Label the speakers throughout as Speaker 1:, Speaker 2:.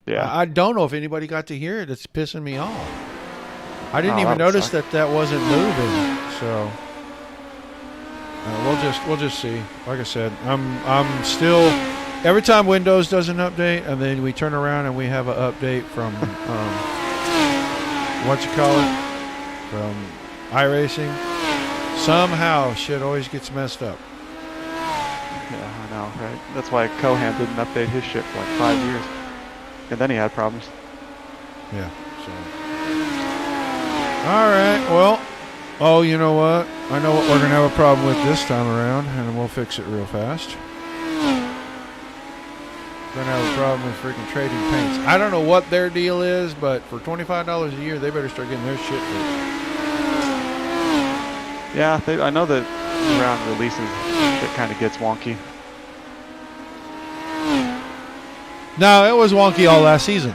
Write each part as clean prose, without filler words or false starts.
Speaker 1: Yeah.
Speaker 2: I don't know if anybody got to hear it. It's pissing me off. I didn't even
Speaker 1: that would
Speaker 2: notice
Speaker 1: suck.
Speaker 2: that wasn't moving. So we'll just see. Like I said, I'm still. Every time Windows does an update, and then we turn around and we have an update from what you call it, from iRacing. Somehow shit always gets messed up.
Speaker 1: Yeah, I know, right? That's why Cohan didn't update his shit for like 5 years. And then he had problems.
Speaker 2: Yeah, so. All right, well, oh, you know what? I know what we're going to have a problem with this time around, and we'll fix it real fast. We're going to have a problem with freaking trading paints. I don't know what their deal is, but for $25 a year, they better start getting their shit fixed.
Speaker 1: Yeah, I know that around releases, it kind of gets wonky.
Speaker 2: No, it was wonky all last season.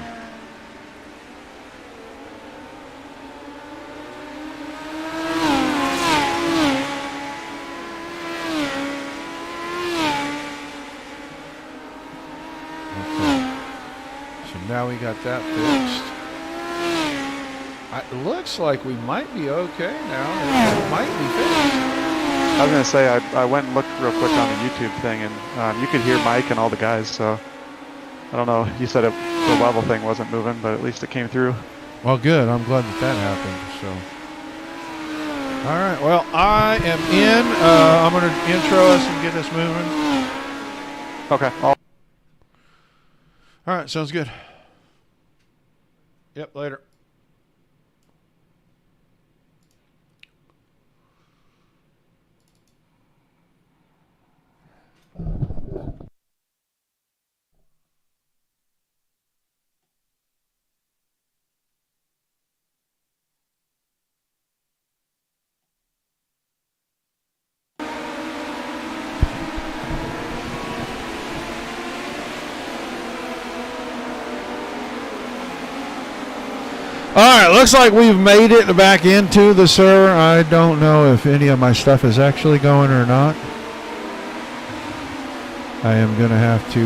Speaker 2: Now we got that fixed. It looks like we might be okay now. It might be fixed.
Speaker 1: I was going to say, I went and looked real quick on the YouTube thing, and you could hear Mike and all the guys, so I don't know. You said the level thing wasn't moving, but at least it came through.
Speaker 2: Well, good. I'm glad that happened. So, all right. Well, I am in. I'm going to intro us and get us moving.
Speaker 1: Okay.
Speaker 2: All right. Sounds good. Yep, later. All right, looks like we've made it back into the server. I don't know if any of my stuff is actually going or not. I am going to have to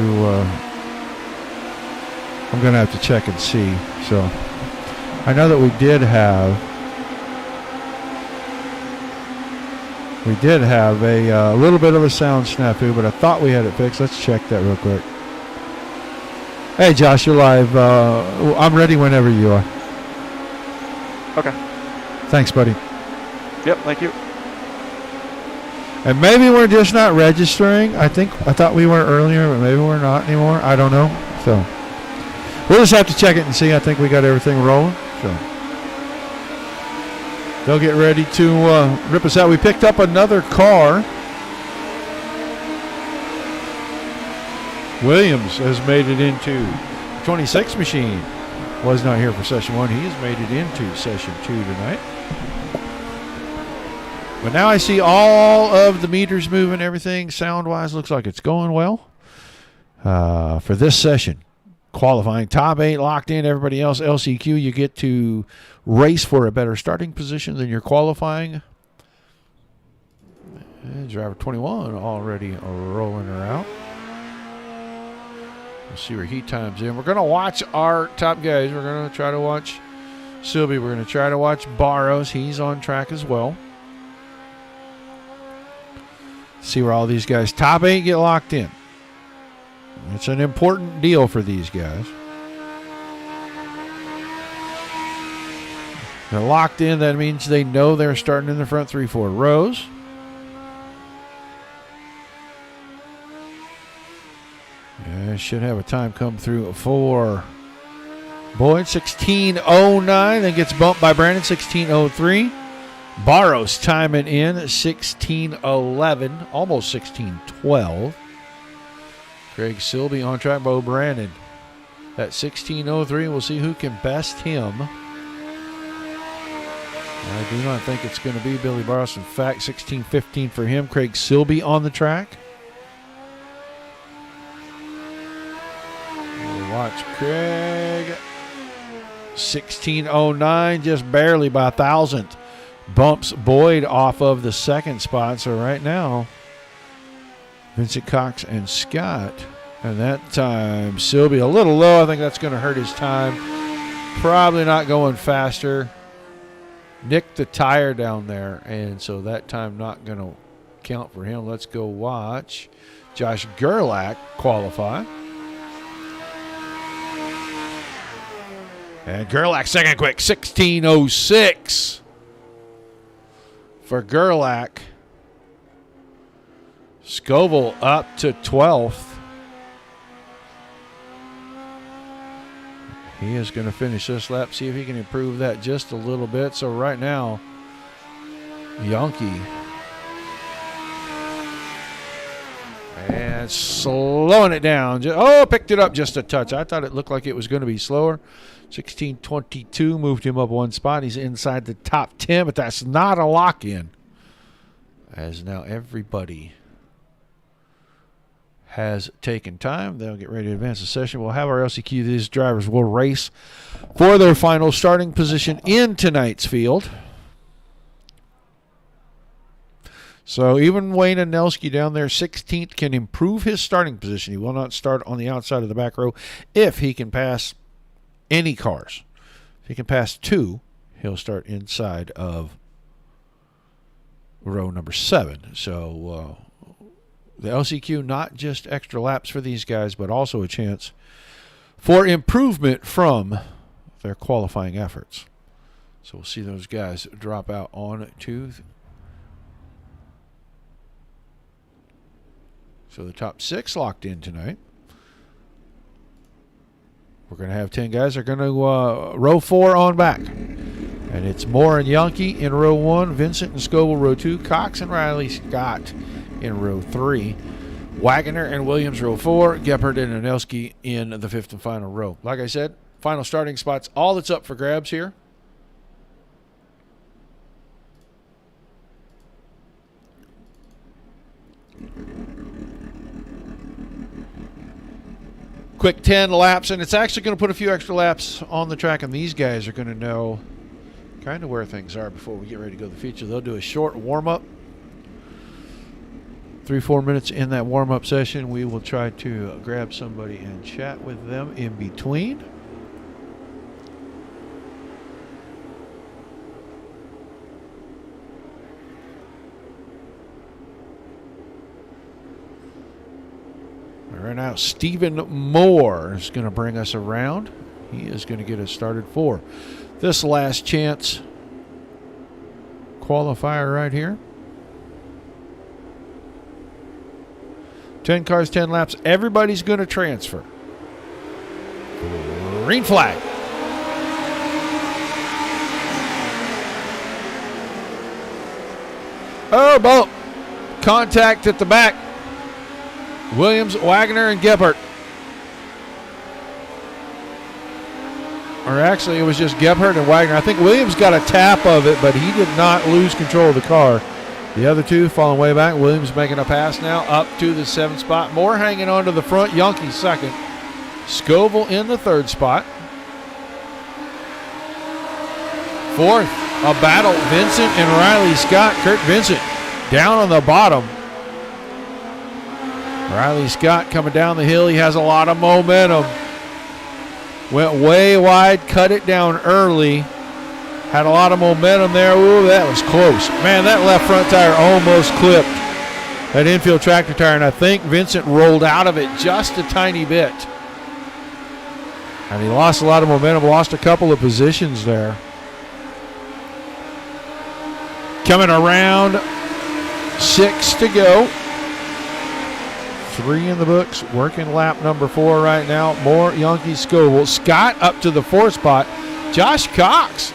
Speaker 2: I'm going to have to check and see. So I know that we did have a little bit of a sound snafu, but I thought we had it fixed. Let's check that real quick. Hey, Josh, you're live. I'm ready whenever you are.
Speaker 1: Okay.
Speaker 2: Thanks, buddy.
Speaker 1: Yep, thank you.
Speaker 2: And maybe we're just not registering. I thought we were earlier, but maybe we're not anymore. I don't know. So we'll just have to check it and see. I think we got everything rolling. So they'll get ready to rip us out. We picked up another car. Williams has made it into the 26 machine. Was not here for session 1. He has made it into session 2 tonight. But now I see all of the meters moving. Everything sound-wise looks like it's going well. For this session, qualifying top 8 locked in. Everybody else LCQ. You get to race for a better starting position than you're qualifying. And driver 21 already rolling her out. We'll see where heat time's in. We're going to watch our top guys. We're going to try to watch Sylvie. We're going to try to watch Barros. He's on track as well. See where all these guys, top 8, get locked in. It's an important deal for these guys. They're locked in. That means they know they're starting in the front 3-4 rows. Should have a time come through for Boyd, 16:09. Then gets bumped by Brandon, 16:03. Barros timing in, 16:11, almost 16:12. Craig Silby on track by Brandon at 16:03. We'll see who can best him. I do not think it's going to be Billy Barros. In fact, 16:15 for him. Craig Silby on the track. Watch Craig. 16:09, just barely by 1,000. Bumps Boyd off of the second spot. So right now, Vincent Cox and Scott And that time, Sylvia, a little low. I think that's going to hurt his time. Probably not going faster. Nicked the tire down there, and so that time not going to count for him. Let's go watch Josh Gerlach qualify. And Gerlach second quick, 16:06 for Gerlach. Scoville up to 12th. He is going to finish this lap, see if he can improve that just a little bit. So right now, Yankee. And slowing it down. Picked it up just a touch. I thought it looked like it was going to be slower. 16:22 moved him up one spot. He's inside the top 10, but that's not a lock-in. As now everybody has taken time. They'll get ready to advance the session. We'll have our LCQ. These drivers will race for their final starting position in tonight's field. So even Wayne Anelski down there, 16th, can improve his starting position. He will not start on the outside of the back row if he can pass any cars. If he can pass 2, he'll start inside of row number 7. So the LCQ, not just extra laps for these guys, but also a chance for improvement from their qualifying efforts. So we'll see those guys drop out on to. So the top 6 locked in tonight. We're going to have 10 guys. They're going to row 4 on back. And it's Moore and Yankee in row 1, Vincent and Scoville row 2, Cox and Riley Scott in row 3, Wagner and Williams row 4, Gephardt and Anelski in the 5th and final row. Like I said, final starting spots, all that's up for grabs here. Quick 10 laps, and it's actually going to put a few extra laps on the track, and these guys are going to know kind of where things are before we get ready to go to the feature. They'll do a short warm-up. 3-4 minutes in that warm-up session. We will try to grab somebody and chat with them in between. Right now, Stephen Moore is going to bring us around. He is going to get us started for this last chance qualifier right here. 10 cars, 10 laps. Everybody's going to transfer. Green flag. Oh, bump. Contact at the back. Williams, Wagner, and Gephardt. Or actually, it was just Gephardt and Wagner. I think Williams got a tap of it, but he did not lose control of the car. The other two falling way back. Williams making a pass now up to the 7th spot. Moore hanging on to the front. Yankee second. Scoville in the 3rd spot. 4th, a battle. Vincent and Riley Scott. Kurt Vincent down on the bottom. Riley Scott coming down the hill. He has a lot of momentum. Went way wide, cut it down early. Had a lot of momentum there. Ooh, that was close. Man, that left front tire almost clipped that infield tractor tire, and I think Vincent rolled out of it just a tiny bit. And he lost a lot of momentum, lost a couple of positions there. Coming around, 6 to go. 3 in the books, working lap number 4 right now. Moore, Yankee, Scoville. Scott up to the 4th spot. Josh Cox,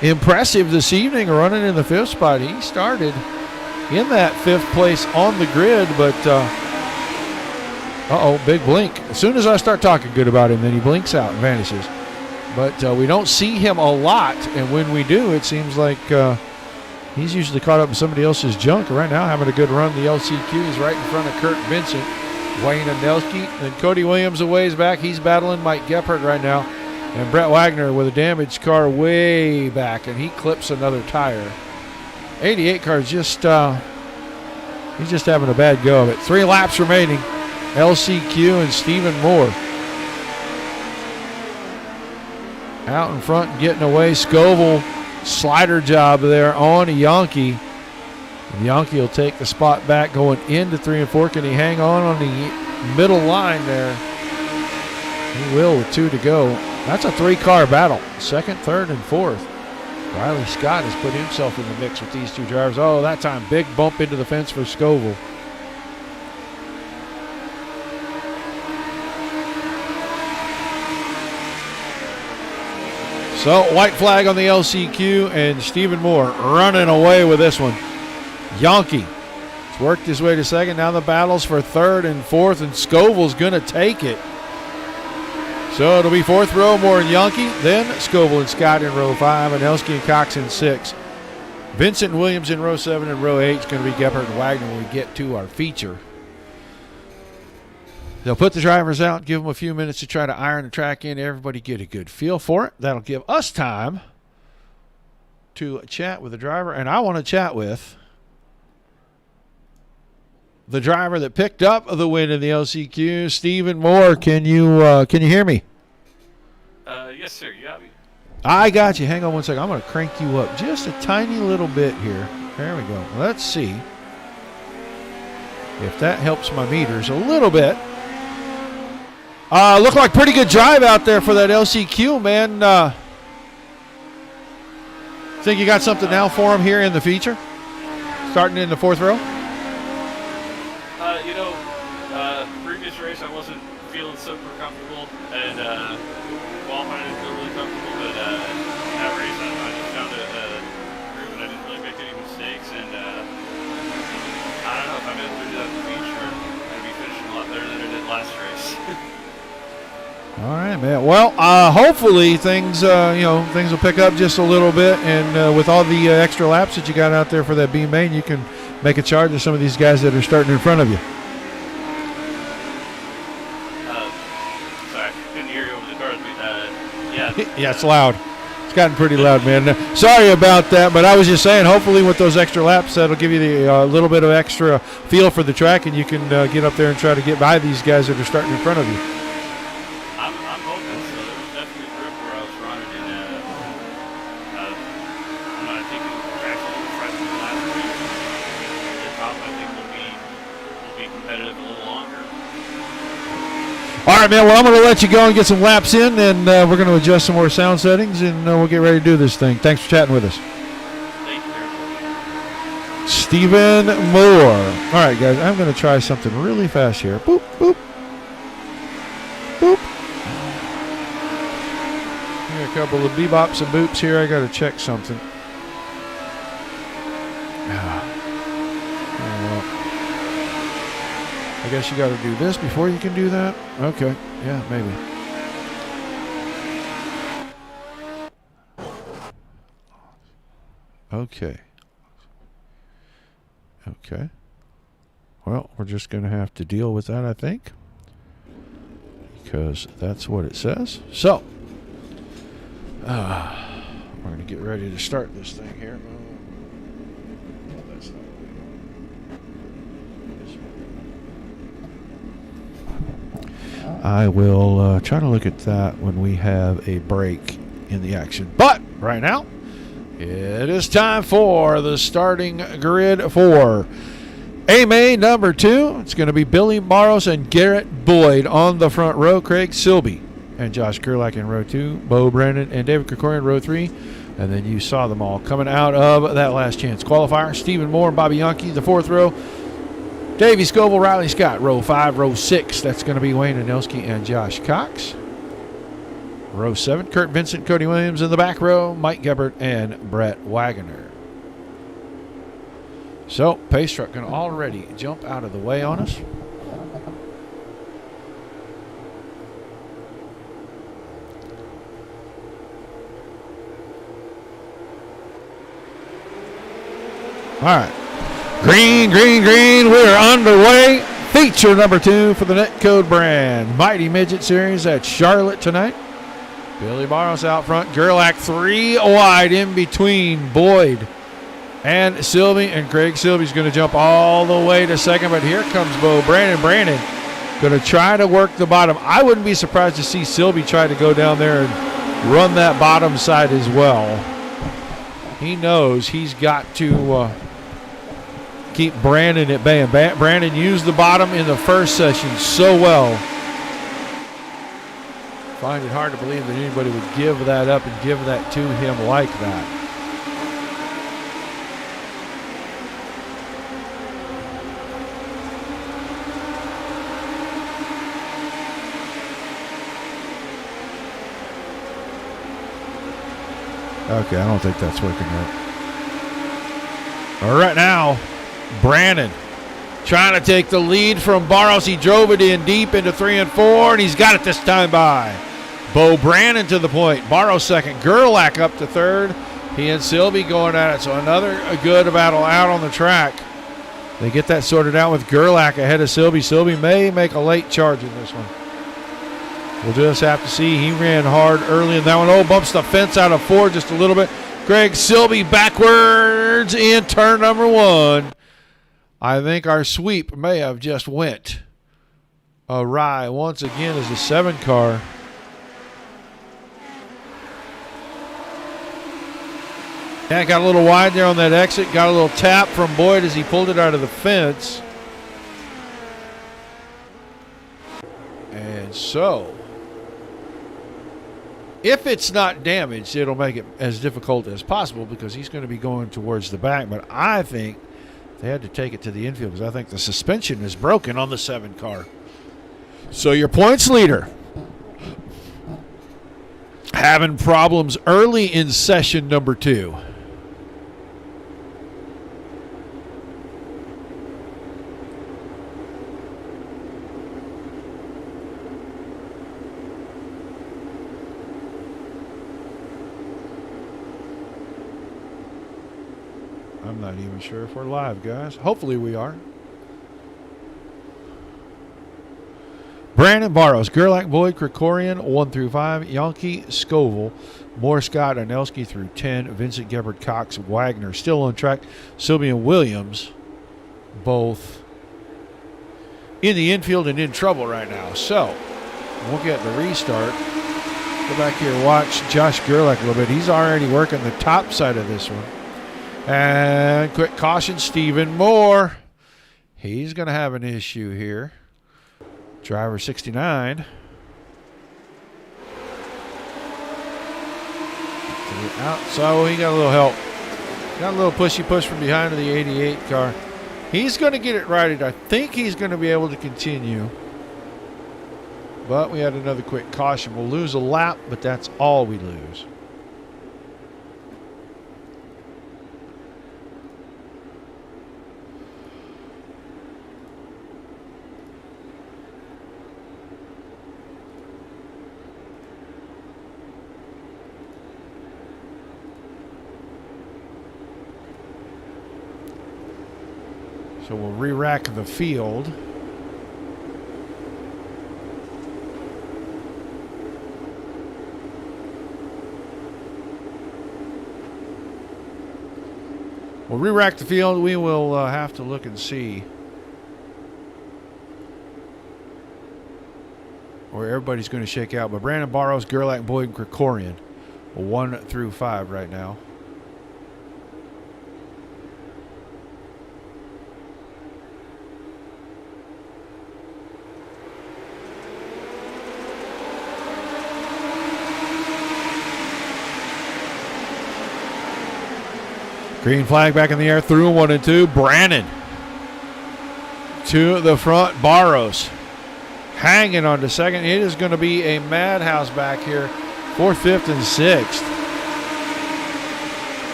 Speaker 2: impressive this evening, running in the 5th spot. He started in that 5th place on the grid, but big blink. As soon as I start talking good about him, then he blinks out and vanishes. But we don't see him a lot, and when we do, it seems like he's usually caught up in somebody else's junk. Right now, having a good run. The LCQ, he's right in front of Kurt Vincent. Wayne Anelski, and Cody Williams a ways back. He's battling Mike Gephardt right now. And Brett Wagner with a damaged car way back, and he clips another tire. 88 car is just, he's just having a bad go of it. 3 laps remaining. LCQ and Stephen Moore. Out in front and getting away. Scoville, slider job there on Yonke. And Yonke will take the spot back going into 3 and 4. Can he hang on the middle line there? He will with 2 to go. That's a 3-car battle. 2nd, 3rd, and 4th. Riley Scott has put himself in the mix with these 2 drivers. Oh, that time, big bump into the fence for Scoville. So, white flag on the LCQ, and Stephen Moore running away with this one. Yonke has worked his way to 2nd. Now the battles for 3rd and 4th, and Scoville's going to take it. So it'll be 4th row, Moore and Yonke. Then Scoville and Scott in row 5, and Elske and Cox in 6. Vincent and Williams in row 7, and row 8 is going to be Gebhardt and Wagner when we get to our feature. They'll put the drivers out, give them a few minutes to try to iron the track in. Everybody get a good feel for it. That'll give us time to chat with the driver. And I want to chat with the driver that picked up the win in the LCQ, Stephen Moore. Can you hear me?
Speaker 3: Yes, sir. You got me.
Speaker 2: I got you. Hang on one second. I'm going to crank you up just a tiny little bit here. There we go. Let's see if that helps my meters a little bit. Look like pretty good drive out there for that LCQ, man. Think you got something now for him here in the feature? Starting in the 4th row?
Speaker 3: Previous race I wasn't feeling super comfortable, and qualifying I didn't feel really comfortable, but that race I just found it groove, and I didn't really make any mistakes, and I don't know if I'm able to do that in the feature, I'm going to be finishing a lot better than I did last race.
Speaker 2: All right, man. Well, hopefully things will pick up just a little bit, and with all the extra laps that you got out there for that B main, you can make a charge of some of these guys that are starting in front of you.
Speaker 3: Sorry, couldn't hear you over the cars.
Speaker 2: Yeah, it's loud. It's gotten pretty loud, man. Sorry about that, but I was just saying, hopefully with those extra laps, that'll give you the little bit of extra feel for the track, and you can get up there and try to get by these guys that are starting in front of you.
Speaker 3: I'm hoping so. There was definitely a grip where I was running, and I'm not taking the track a little fresh from the last week. The top, I think, will be competitive a little longer.
Speaker 2: All right, man. Well, I'm going to let you go and get some laps in, and we're going to adjust some more sound settings, and we'll get ready to do this thing. Thanks for chatting with us.
Speaker 3: Thank you.
Speaker 2: Stephen Moore. All right, guys. I'm going to try something really fast here. Boop, boop. Boop. Here, a couple of bebops and boops here. I got to check something. I guess you got to do this before you can do that. Okay. Yeah, maybe. Okay. Okay. Well, we're just going to have to deal with that, I think, because that's what it says. So, we're going to get ready to start this thing here. That's not good. I will try to look at that when we have a break in the action. But right now, it is time for the starting grid for A-Main number 2. It's going to be Billy Barros and Garrett Boyd on the front row. Craig Silby and Josh Kurlak in row 2. Bo Brandon and David Krikorian in row 3. And then you saw them all coming out of that last chance qualifier. Stephen Moore and Bobby Yonke, the 4th row. Davey Scoville, Riley Scott, row 5. Row 6, that's going to be Wayne Anelski and Josh Cox. Row 7, Kurt Vincent, Cody Williams in the back row. Mike Gebhardt and Brett Wagner. So, pace truck going to already jump out of the way on us. All right. Green, green, green. We're underway. Feature number 2 for the NETCODE brand. Mighty Midget Series at Charlotte tonight. Billy Barros out front. Gerlach 3 wide in between Boyd and Silby. And Craig Silby's going to jump all the way to 2nd. But here comes Bo Brandon. Brandon Going to try to work the bottom. I wouldn't be surprised to see Silby try to go down there and run that bottom side as well. He knows he's got to keep Brandon at bay. And Brandon used the bottom in the first session so well. Find it hard to believe that anybody would give that up and give that to him like that. Okay, I don't think that's working right. All right now, Brandon trying to take the lead from Barros. He drove it in deep into 3 and 4, and he's got it this time by Bo Brandon to the point. Barros second. Gerlach up to third. He and Silby going at it. So another good battle out on the track. They get that sorted out with Gerlach ahead of Silby. Silby may make a late charge in this one. We'll just have to see. He ran hard early in that one. Oh, bumps the fence out of 4 just a little bit. Greg Silby backwards in turn number 1. I think our sweep may have just went awry once again as the 7 car. Yeah, got a little wide there on that exit. Got a little tap from Boyd as he pulled it out of the fence. And so, if it's not damaged, it'll make it as difficult as possible because he's going to be going towards the back. But I think they had to take it to the infield because I think the suspension is broken on the 7 car. So your points leader having problems early in session number 2. I'm not even sure if we're live, guys. Hopefully we are. Brandon Barros, Gerlach, Boyd, Krikorian, 1 through 5, Yankee, Scoville, Moore, Scott, Anelski through 10, Vincent, Gebhard, Cox, Wagner still on track, Silby and Williams both in the infield and in trouble right now. So we'll get the restart. Go back here and watch Josh Gerlach a little bit. He's already working the top side of this one. And quick caution, Stephen Moore. He's going to have an issue here. Driver 69. So he got a little help. Got a little pushy push from behind of the 88 car. He's going to get it righted. I think he's going to be able to continue. But we had another quick caution. We'll lose a lap, but that's all we lose. So we'll re-rack the field. We'll re-rack the field. We will have to look and see where everybody's going to shake out. But Brandon Barros, Gerlach, Boyd, and Krikorian, 1 through 5 right now. Green flag back in the air, through 1 and 2. Brandon to the front. Barros hanging on to second. It is going to be a madhouse back here. 4th, 5th, and 6th.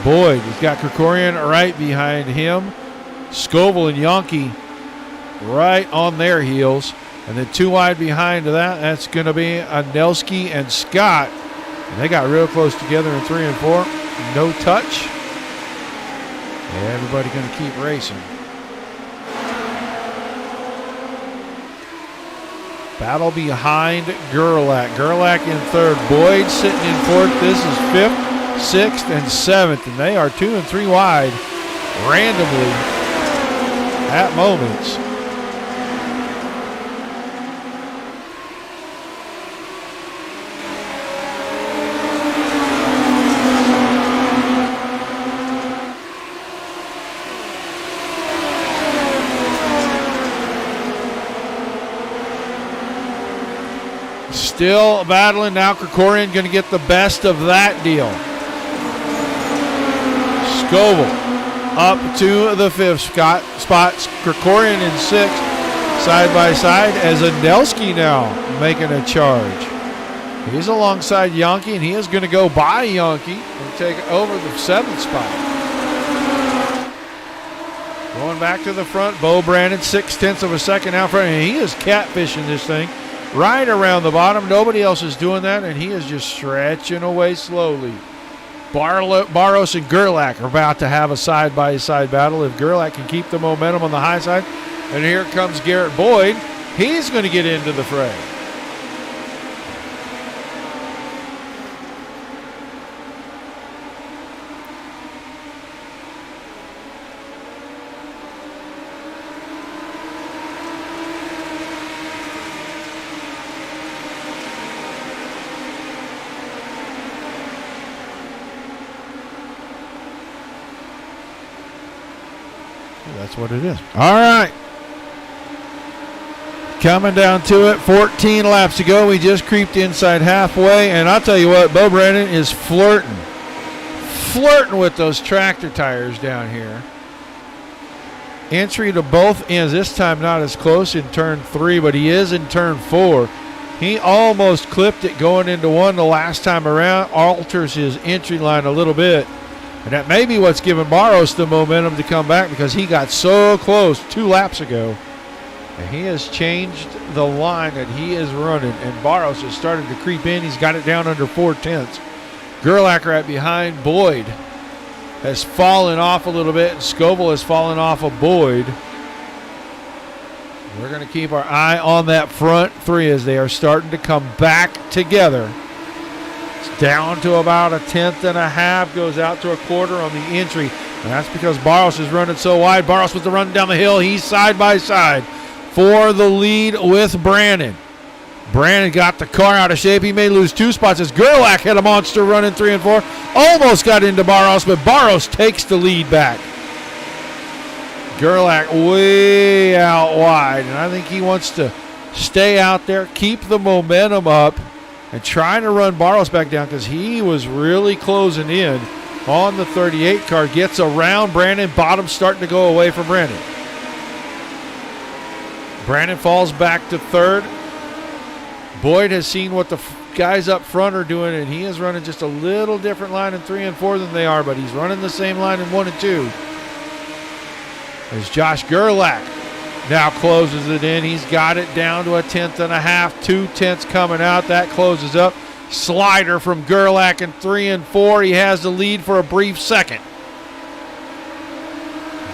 Speaker 2: Boyd has got Krikorian right behind him. Scoville and Yankee right on their heels. And then 2 wide behind that, that's going to be Anelski and Scott. And they got real close together in 3 and 4. No touch. Everybody going to keep racing. Battle behind Gerlach. Gerlach in 3rd. Boyd sitting in 4th. This is 5th, 6th, and 7th. And they are 2 and 3 wide randomly at moments. Still battling now. Krikorian going to get the best of that deal. Scoville up to the 5th spot. Krikorian in 6th, side by side, as Adelski now making a charge. He's alongside Yonke, and he is going to go by Yonke and take over the 7th spot. Going back to the front, Bo Brandon, 0.6 of a second out front, and he is catfishing this thing right around the bottom. Nobody else is doing that, and he is just stretching away slowly. Barros and Gerlach are about to have a side-by-side battle. If Gerlach can keep the momentum on the high side, and here comes Garrett Boyd. He's going to get into the fray. That's what it is. All right. Coming down to it, 14 laps to go. We just creeped inside halfway, and I'll tell you what, Bo Brandon is flirting with those tractor tires down here. Entry to both ends, this time not as close in turn 3, but he is in turn 4. He almost clipped it going into 1 the last time around, alters his entry line a little bit. And that may be what's giving Barros the momentum to come back, because he got so close 2 laps ago. And he has changed the line that he is running, and Barros has started to creep in. He's got it down under 0.4. Gerlach right behind. Boyd has fallen off a little bit, and Scoville has fallen off of Boyd. We're going to keep our eye on that front 3 as they are starting to come back together. Down to about 1/10.5, goes out to 1/4 on the entry. And that's because Barros is running so wide. Barros with the run down the hill. He's side by side for the lead with Brandon. Brandon got the car out of shape. He may lose 2 spots as Gerlach had a monster run in 3 and 4. Almost got into Barros, but Barros takes the lead back. Gerlach way out wide, and I think he wants to stay out there, keep the momentum up, and trying to run Barros back down, because he was really closing in on the 38 car. Gets around Brandon. Bottom starting to go away from Brandon. Brandon falls back to 3rd. Boyd has seen what the guys up front are doing, and he is running just a little different line in 3 and 4 than they are, but he's running the same line in 1 and 2. As Josh Gerlach now closes it in. He's got it down to 1/10.5. 2/10 coming out. That closes up. Slider from Gerlach in 3 and 4. He has the lead for a brief second.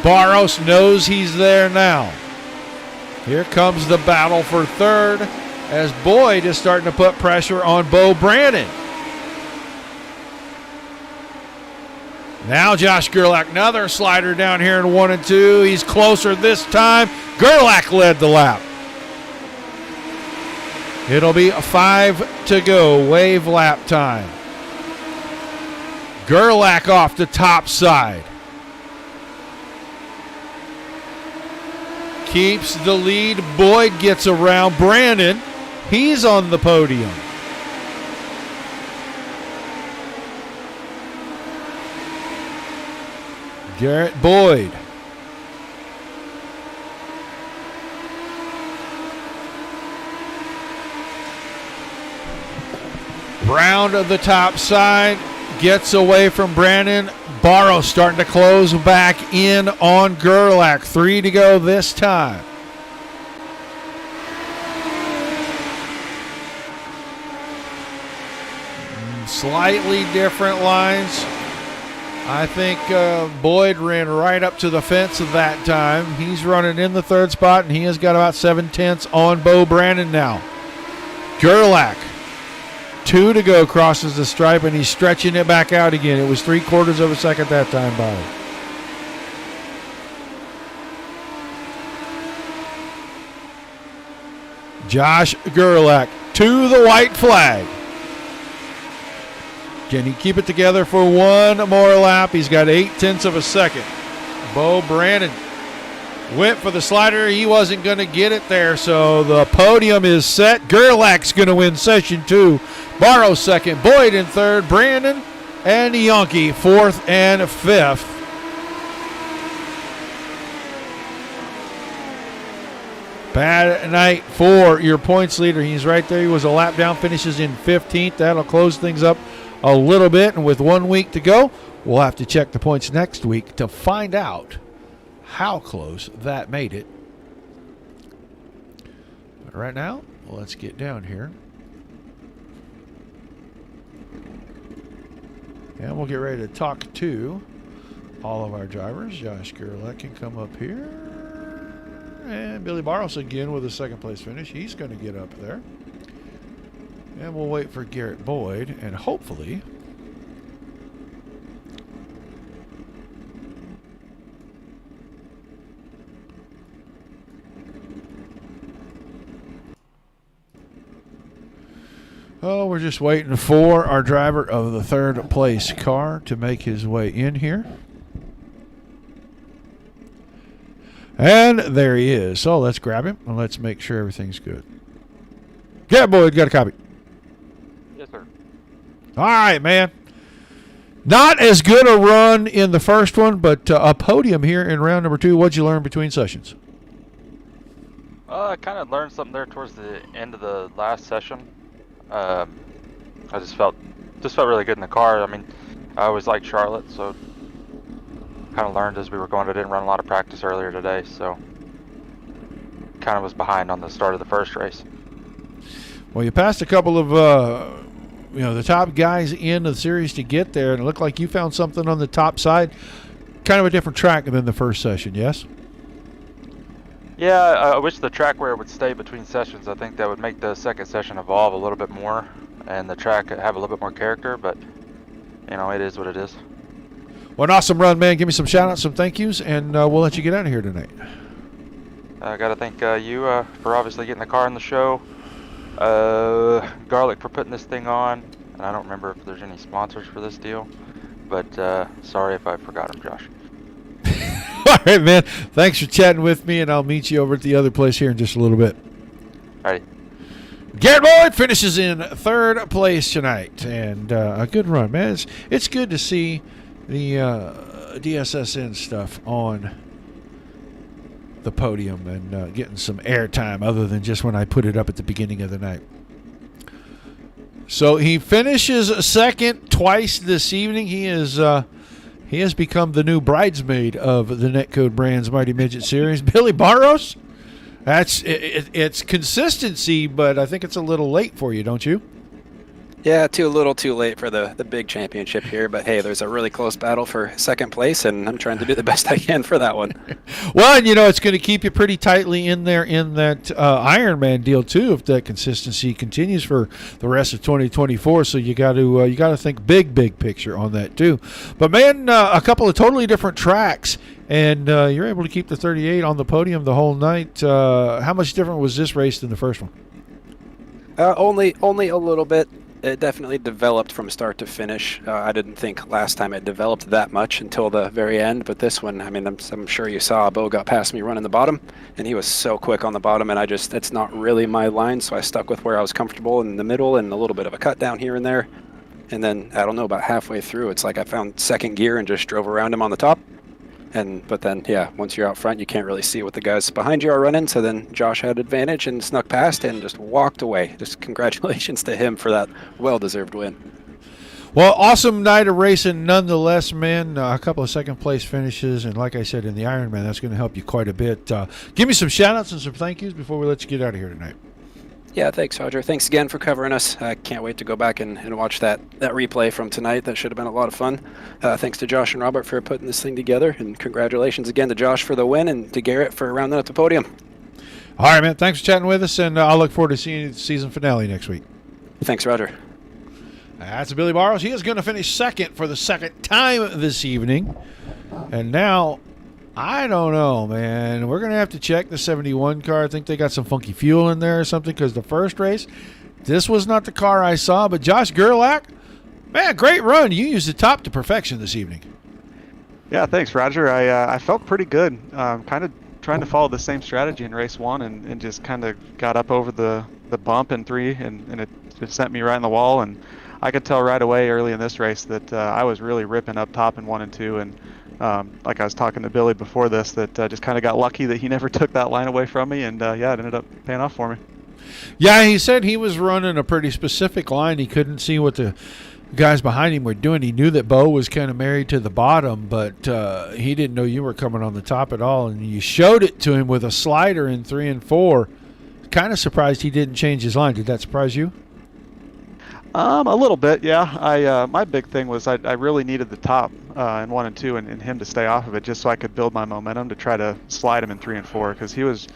Speaker 2: Barros knows he's there now. Here comes the battle for 3rd as Boyd is starting to put pressure on Bo Brandon. Now Josh Gerlach, another slider down here in 1 and 2. He's closer this time. Gerlach led the lap. It'll be 5 to go, wave lap time. Gerlach off the top side. Keeps the lead. Boyd gets around Brandon. He's on the podium. Garrett Boyd. Round of the top side. Gets away from Brandon. Barros starting to close back in on Gerlach. 3 to go this time. Slightly different lines. I think Boyd ran right up to the fence that time. He's running in the 3rd spot, and he has got about 7/10 on Bo Brandon now. Gerlach, 2 to go, crosses the stripe, and he's stretching it back out again. It was 3/4 of a second that time by. Josh Gerlach to the white flag. Can he keep it together for 1 more lap? He's got 0.8 of a second. Bo Brandon Went for the slider. He wasn't going to get it there, so the podium is set. Gerlach's going to win session 2. Barrow second. Boyd in third. Brandon and Yonke fourth and fifth. Bad night for your points leader. He's right there. He was a lap down, finishes in 15th. That'll close things up a little bit. And with 1 week to go, we'll have to check the points next week to find out how close that made it. But right now, let's get down here. And we'll get ready to talk to all of our drivers. Josh Gerlach can come up here. And Billy Barros again with a second place finish. He's going to get up there. And we'll wait for Garrett Boyd. And hopefully we're just waiting for our driver of the third place car to make his way in here. And there he is. So let's grab him and let's make sure everything's good. Yeah, Boyd, got a copy.
Speaker 4: Yes, sir.
Speaker 2: All right, man. Not as good a run in the first one, but a podium here in round number 2. What'd you learn between sessions?
Speaker 4: I kind of learned something there towards the end of the last session. I just felt really good in the car. I mean, I always liked Charlotte, so kind of learned as we were going. I didn't run a lot of practice earlier today, so kind of was behind on the start of the first race.
Speaker 2: Well, you passed a couple of the top guys in the series to get there, and it looked like you found something on the top side. Kind of a different track than the first session, yes?
Speaker 4: Yeah, I wish the track where it would stay between sessions. I think that would make the second session evolve a little bit more and the track have a little bit more character, but it is what it is.
Speaker 2: Well, an awesome run, man. Give me some shout-outs, some thank yous, and we'll let you get out of here tonight.
Speaker 4: I got to thank you for obviously getting the car in the show. Garlic for putting this thing on. And I don't remember if there's any sponsors for this deal, but sorry if I forgot them, Josh.
Speaker 2: All right, man. Thanks for chatting with me, and I'll meet you over at the other place here in just a little bit.
Speaker 4: All right.
Speaker 2: Garrett Boyd finishes in third place tonight, and a good run, man. It's good to see the DSSN stuff on the podium and getting some airtime other than just when I put it up at the beginning of the night. So he finishes second twice this evening. He has become the new bridesmaid of the NETCODE Brands Mighty Midget Series. Billy Barros, it's consistency, but I think it's a little late for you, don't you?
Speaker 5: Yeah, a little too late for the big championship here, but hey, there's a really close battle for second place, and I'm trying to do the best I can for that one.
Speaker 2: Well, and it's going to keep you pretty tightly in there in that Ironman deal too, if that consistency continues for the rest of 2024. So you got to think big picture on that too. But man, a couple of totally different tracks, and you're able to keep the 38 on the podium the whole night. How much different was this race than the first one?
Speaker 5: Only a little bit. It definitely developed from start to finish. I didn't think last time it developed that much until the very end, but this one, I mean, I'm sure you saw Bo got past me running the bottom, and he was so quick on the bottom, and it's not really my line, so I stuck with where I was comfortable in the middle and a little bit of a cut down here and there. And then, I don't know, about halfway through, it's like I found second gear and just drove around him on the top. But then, yeah, once you're out front, you can't really see what the guys behind you are running. So then Josh had advantage and snuck past and just walked away. Just congratulations to him for that well-deserved win.
Speaker 2: Well, awesome night of racing nonetheless, man. A couple of second-place finishes. And like I said, in the Ironman, that's going to help you quite a bit. Give me some shout-outs and some thank yous before we let you get out of here tonight.
Speaker 5: Yeah, thanks, Roger. Thanks again for covering us. I can't wait to go back and watch that replay from tonight. That should have been a lot of fun. Thanks to Josh and Robert for putting this thing together. And congratulations again to Josh for the win and to Garrett for rounding out the podium.
Speaker 2: All right, man. Thanks for chatting with us, and I'll look forward to seeing you at the season finale next week.
Speaker 5: Thanks, Roger.
Speaker 2: That's Billy Barros. He is going to finish second for the second time this evening. And now, I don't know, man. We're going to have to check the 71 car. I think they got some funky fuel in there or something, because the first race, this was not the car I saw. But Josh Gerlach, man, great run. You used the top to perfection this evening.
Speaker 1: Yeah, thanks, Roger. I felt pretty good. Kind of trying to follow the same strategy in race 1 and just kind of got up over the bump in 3 and it just sent me right in the wall. And I could tell right away early in this race that I was really ripping up top in 1 and 2. And like I was talking to Billy before this, that just kind of got lucky that he never took that line away from me. And yeah, it ended up paying off for me.
Speaker 2: Yeah, he said he was running a pretty specific line. He couldn't see what the guys behind him were doing. He knew that Bo was kind of married to the bottom, but he didn't know you were coming on the top at all. And you showed it to him with a slider in 3 and 4. Kind of surprised he didn't change his line. Did that surprise you?
Speaker 1: A little bit, yeah. My big thing was I really needed the top in 1 and 2 and him to stay off of it just so I could build my momentum to try to slide him in 3 and 4 because he was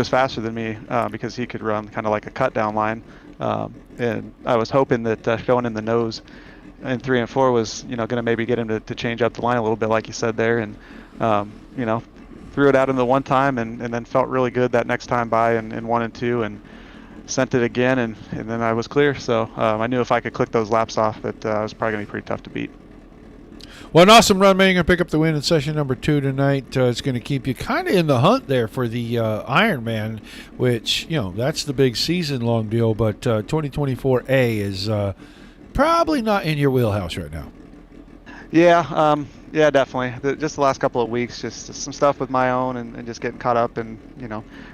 Speaker 1: faster than me because he could run kind of like a cut down line. And I was hoping that showing in the nose in 3 and 4 was going to maybe get him to change up the line a little bit like you said there. And threw it out in the one time and then felt really good that next time by in 1 and 2 and sent it again and then I was clear. So I knew if I could click those laps off that it was probably going to be pretty tough to beat.
Speaker 2: Well, an awesome run, man. You're going to pick up the win in session number 2 tonight. It's going to keep you kind of in the hunt there for the Ironman, which, that's the big season-long deal, but 2024A is probably not in your wheelhouse right now.
Speaker 1: Yeah, definitely. Just the last couple of weeks, just some stuff with my own and just getting caught up in,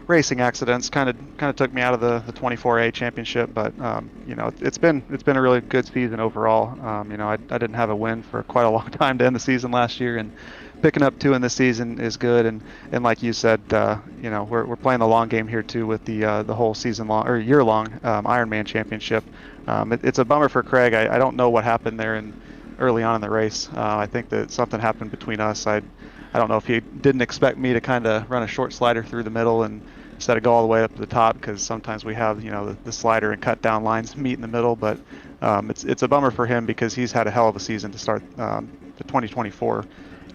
Speaker 1: racing accidents kind of took me out of the 24A championship. But, it's been a really good season overall. I didn't have a win for quite a long time to end the season last year, and picking up 2 in this season is good. And like you said, we're playing the long game here too with the whole season long or year long Ironman championship. It's a bummer for Craig. I don't know what happened there early on in the race. I think that something happened between us. I don't know if he didn't expect me to kind of run a short slider through the middle and instead of go all the way up to the top, because sometimes we have the slider and cut down lines meet in the middle. But it's a bummer for him because he's had a hell of a season to start the 2024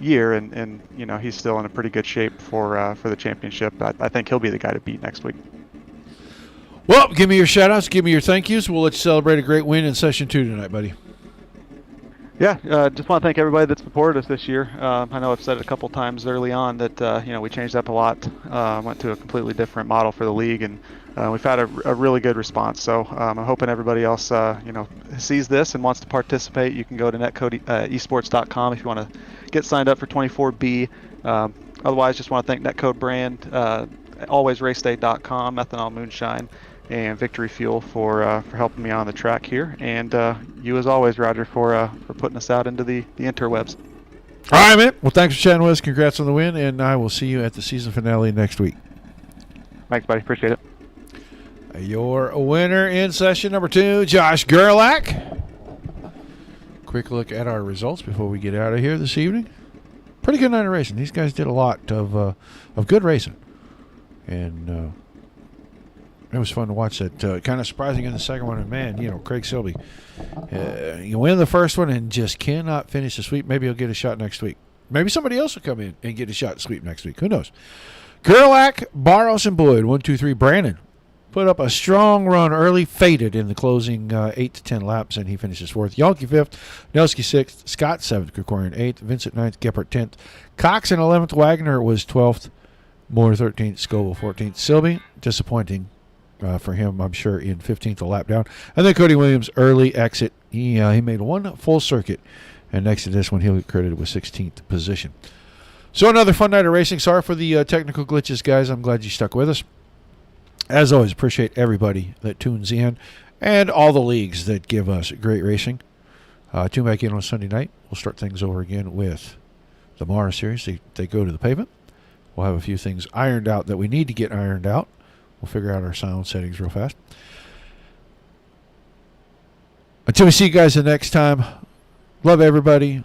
Speaker 1: year, and he's still in a pretty good shape for the championship. I think he'll be the guy to beat next week.
Speaker 2: Well, give me your shout-outs, give me your thank yous. We'll let you celebrate a great win in session 2 tonight, buddy.
Speaker 1: Yeah, just want to thank everybody that supported us this year. I know I've said it a couple times early on that we changed up a lot, went to a completely different model for the league, and we've had a really good response. So I'm hoping everybody else sees this and wants to participate. You can go to netcodeesports.com if you want to get signed up for 24B. Otherwise, just want to thank Netcode brand, alwaysracedate.com, Ethanol Moonshine, and Victory Fuel for helping me on the track here, and you as always, Roger, for putting us out into the interwebs.
Speaker 2: All right, man. Well, thanks for chatting with us. Congrats on the win, and I will see you at the season finale next week.
Speaker 1: Thanks, buddy. Appreciate it.
Speaker 2: Your winner in session number 2, Josh Gerlach. Quick look at our results before we get out of here this evening. Pretty good night of racing. These guys did a lot of good racing, and it was fun to watch that. Kind of surprising in the second one. And, man, Craig Silby, you win the first one and just cannot finish the sweep. Maybe he'll get a shot next week. Maybe somebody else will come in and get a shot sweep next week. Who knows? Gerlach, Barros, and Boyd. 1, 2, 3. Brandon put up a strong run early, faded in the closing 8 to 10 laps, and he finishes 4th. Yonke 5th, Nelski 6th, Scott 7th, Krikorian 8th, Vincent 9th, Gephart 10th, Cox in 11th, Wagner was 12th, Moore 13th, Scoville 14th. Silby, disappointing for him, I'm sure, in 15th, a lap down. And then Cody Williams, early exit. He made one full circuit, and next to this one, he'll get credited with 16th position. So another fun night of racing. Sorry for the technical glitches, guys. I'm glad you stuck with us. As always, appreciate everybody that tunes in and all the leagues that give us great racing. Tune back in on Sunday night. We'll start things over again with the Mara Series. They go to the pavement. We'll have a few things ironed out that we need to get ironed out. We'll figure out our sound settings real fast. Until we see you guys the next time, love everybody.